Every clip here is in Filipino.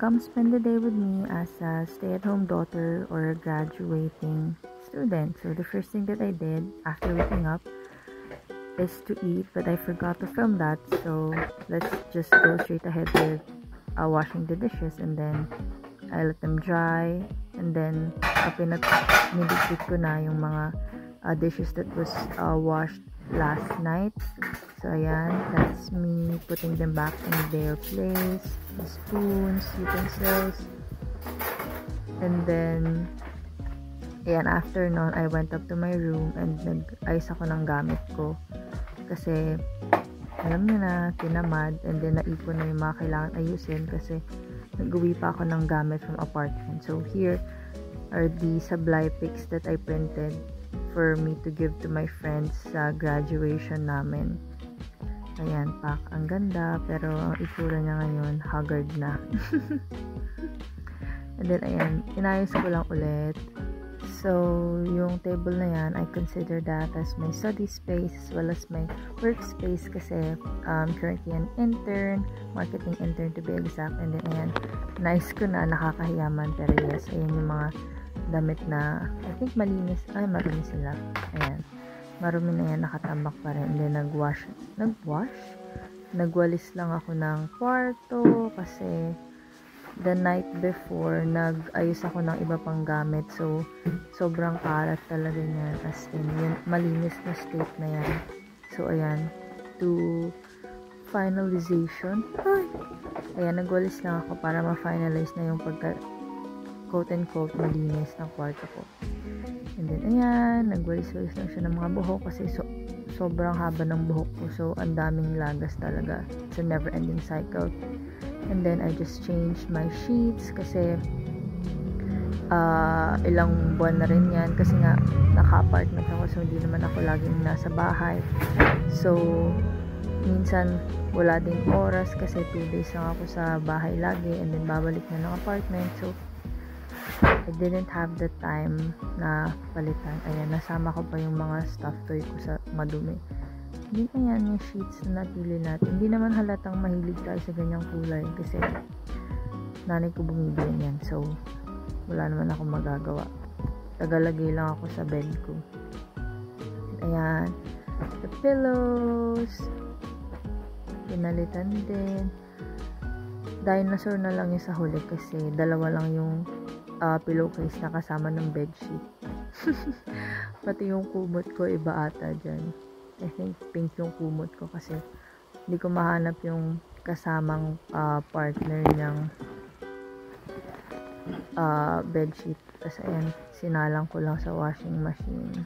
come spend the day with me as a stay-at-home daughter or a graduating student. So the first thing that I did after waking up is to eat, but I forgot to film that. So let's just go straight ahead with washing the dishes, and then I let them dry, and then niligpit ko na yung mga dishes that was washed last night. So ayan, that's me putting them back in their place, the spoons, utensils, and then ayan, after nun, I went up to my room and nag-ayos ako ng gamit ko kasi alam niyo na, tinamad, and then naipon na yung mga kailangan ayusin kasi nag-uwi pa ako ng gamit from apartment. So here are the sablay pics that I printed for me to give to my friends sa graduation namin. Ayan, pak. Ang ganda, pero ang itsura niya ngayon, haggard na. And then, ayan, inayos ko lang ulit. So, yung table na yan, I consider that as my study space as well as my workspace kasi currently an intern, marketing intern to be exact. And then, ayan, nice ko na, nakakahiyaman. Pero yes, ayan yung mga damit na, I think malinis. Ay, marumi sila. Ayan. Marumi na yan, nakatambak pa rin. And then, nagwalis lang ako ng kwarto kasi the night before, nag-ayos ako ng iba pang gamit. So, sobrang kalat talaga niyan. As in, yun, malinis na state na yan. So, ayan. To finalization. Ayan, nagwalis lang ako para ma-finalize na yung pagka quote-and-quote malinis ng kwarto ko. And then, ayan, nagwalis-walis lang siya ng mga buhok kasi sobrang haba ng buhok ko. So, ang daming lagas talaga. It's a never-ending cycle. And then, I just changed my sheets kasi ilang buwan na rin yan kasi nga naka-apartment ako, so hindi naman ako laging nasa bahay. So, minsan wala ding oras kasi 2 days lang ako sa bahay lagi, and then babalik na ng apartment. So, I didn't have the time na palitan. Ayan, nasama ko pa yung mga stuffed toy ko sa madumi. Hindi, ayan yung sheets na napili natin. Hindi naman halatang mahilig tayo sa ganyang kulay kasi nanay ko bumibili yan. So, wala naman akong magagawa. Tagalagay lang ako sa bed ko. Ayan. The pillows. Pinalitan din. Dinosaur na lang yung sa huli kasi dalawa lang yung pillowcase na kasama ng bedsheet. Pati yung kumot ko iba ata dyan. I think pink yung kumot ko kasi hindi ko mahanap yung kasamang partner ng bedsheet. Tapos ayan, sinalang ko lang sa washing machine.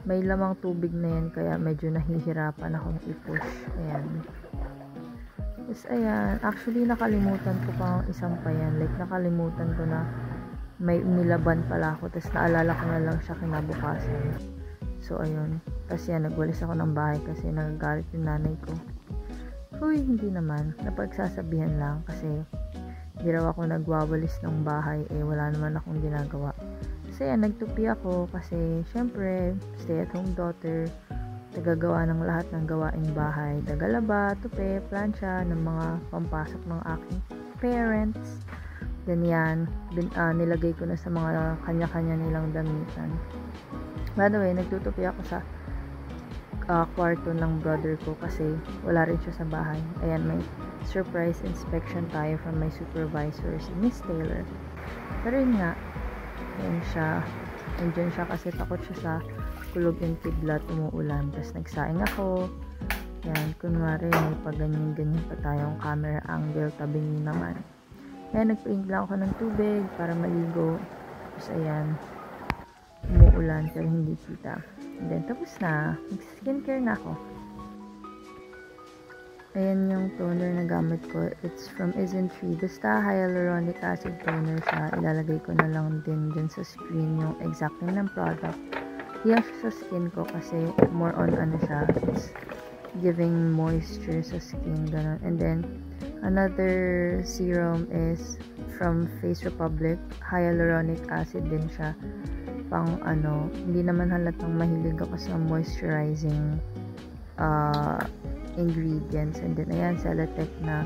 May lamang tubig na yan kaya medyo nahihirapan akong i-push. Ayan. Tapos ayan, actually nakalimutan ko pa ang isang pa yan. Like nakalimutan ko na may nilaban pala ako. Tapos naalala ko na lang siya kinabukasan. So ayun. Tapos yan, nagwalis ako ng bahay kasi nagagalit yung nanay ko. Huy, hindi naman. Napagsasabihan lang kasi hindi raw ako nagwawalis ng bahay, wala naman akong ginagawa. Kasi yan, nagtupi ako kasi syempre, stay-at-home daughter, tagagawa ng lahat ng gawaing bahay. Tagalaba, tupi, plancha, ng mga pampasok ng aking parents. Then yan, nilagay ko na sa mga kanya-kanya nilang damitan. By the way, nagtutupi ako sa kwarto ng brother ko kasi wala rin siya sa bahay. Ayan, may surprise inspection tayo from my supervisor, si Miss Taylor. Pero yun nga, ayan siya. Andyan siya kasi takot siya sa kulog yung kidlat, umuulan. Tapos nagsaing ako. Ayan, kunwari may paganyan-ganyan pa tayong camera angle, tabing naman. Ayan, nagpaint lang ako ng tubig para maligo. Tapos ayan, umuulan pero hindi kita. And then, tapos na. Mag-skincare na ako. Ayan yung toner na gamit ko. It's from Isn't-Tree. Basta hyaluronic acid toner siya. Ilalagay ko na lang din dyan sa screen yung exact name ng product. Iyan siya sa skin ko kasi more on ano siya. It's giving moisture sa skin. Ganun. And then, another serum is from Face Republic. Hyaluronic acid din siya. Pang ano, hindi naman halatang mahilig ako sa moisturizing ingredients. And then, ayan, Celatec na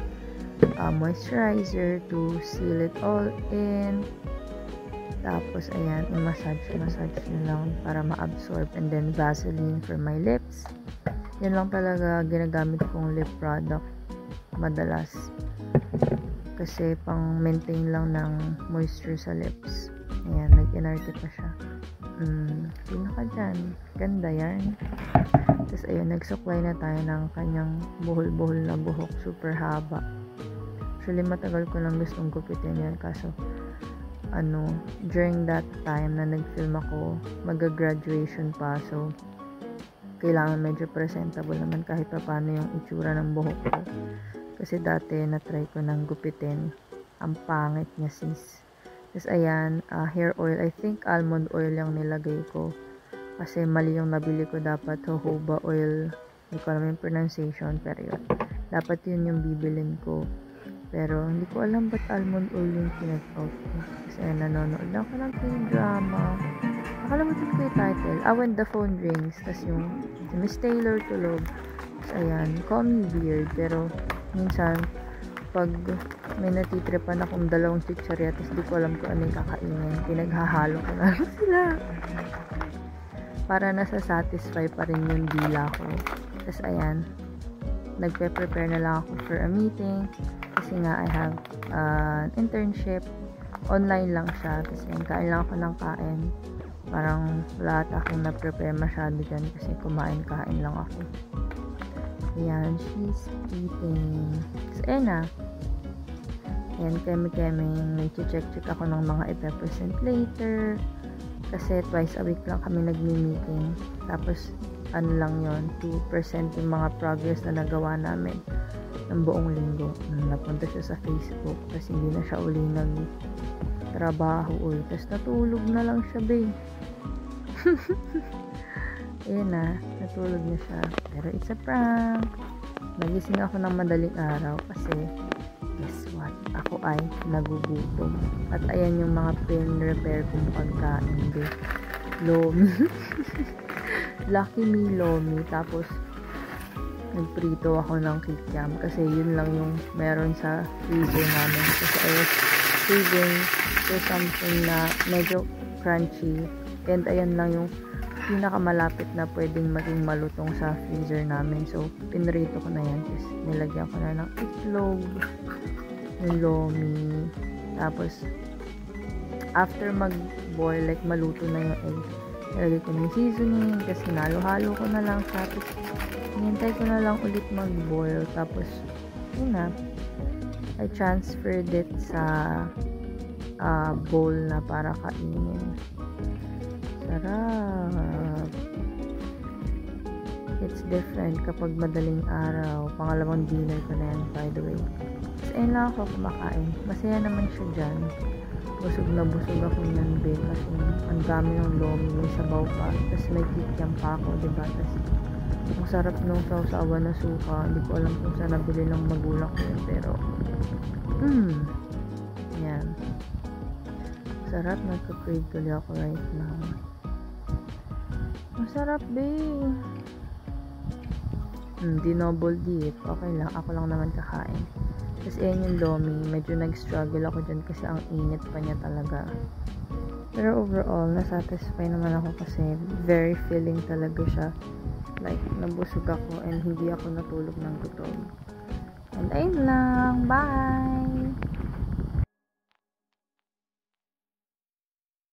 moisturizer to seal it all in. Tapos, ayan, i-massage nyo lang para ma-absorb. And then, Vaseline for my lips. Yan lang talaga ginagamit kong lip product madalas. Kasi, pang maintain lang ng moisture sa lips. Ayan, nag-inarte pa siya. Sino ka dyan? Ganda yan. Tapos, ayan, nagsuklay na tayo ng kanyang buhol-buhol na buhok. Super haba. Actually, matagal ko lang gustong gupitin yan. Kaso, during that time na nag-film ako, mag-graduation pa, so kailangan medyo presentable naman kahit pa paano yung itsura ng buhok ko. Kasi dati na-try ko nang gupitin, ang pangit niya sis. Tapos ayan, hair oil, I think almond oil yung nilagay ko kasi mali yung nabili ko, dapat jojoba oil, hindi ko alam yung pronunciation, pero yun, dapat yun yung bibilin ko. Pero, hindi ko alam ba't almond oil yung pinag-out ko. Kasi, nanonood lang ako ng K-drama. Nakalimutan ko yung title. When the Phone Rings. Tapos yung, si Miss Taylor tulog. Tapos, ayan, Call Me Weird. Pero, minsan, pag may natitripan akong dalawang chicharia, tapos di ko alam kung ano yung kakainin, pinaghahalo ko na sila. Para nasa-satisfy pa rin yung dila ko. Tapos, ayan, nagpe-prepare na lang ako for a meeting. Kasi nga, I have an internship. Online lang siya. Kasi kain lang ako ng kain. Parang wala akong na-prepare masyado dyan. Kasi kain lang ako. Ayan, she's eating. So, ayan na. Ayan, kemi-keming. Nag-check ako ng mga ipe-present later. Kasi twice a week lang kami nagmi-meeting. Tapos, lang yon, to present yung mga progress na nagawa namin ng buong linggo. Napunta siya sa Facebook kasi hindi na siya uli nag-trabaho ulit. Tapos natulog na lang siya, babe. Ayan na, natulog na siya. Pero it's a prank. Nagising ako ng madaling araw kasi guess what? Ako ay nagugutom. At ayan yung mga pin-repair kong pagkain, babe. Lomi. Lucky Me Lomi. Tapos nagprito ako ng kikiam kasi yun lang yung meron sa freezer namin. Kasi I was saving for something na medyo crunchy. And ayan lang yung pinakamalapit na pwedeng maging malutong sa freezer namin. So, pinrito ko na yan. Tapos nilagyan ko na ng itlog, yung lomi. Tapos, after mag-boil, like maluto na yung egg, nilagay ko ng seasoning, tapos hinalo-halo ko na lang siya. Tapos, hinintay ko na lang ulit mag-boil. Tapos, yun na. I transferred it sa bowl na para kainin. Sarap. It's different kapag madaling araw. Pangalawang dinner ko na yan, by the way. Tapos, ayun lang ako kumakain. Masaya naman siya dyan. Busog na busog ako nyan, babe. Kasi ang dami ng lomi, may sabaw pa. Tapos may kikiam pa ako, diba? Tapos, ang sarap nung sausawan na suka. Hindi ko alam kung saan nabili ng magulang ko yun. Pero, yan. Sarap, nagka-crave tuloy ako right now. Masarap, babe. Dinoble dip. Okay lang. Ako lang naman kakain. Tapos, ayan yung lomi. Medyo nag-struggle ako dyan kasi ang init pa niya talaga. Pero overall, nasatisfy naman ako kasi very filling talaga siya. Like, nabusog ako and hindi ako natulog ng gutom. And ayun lang. Bye!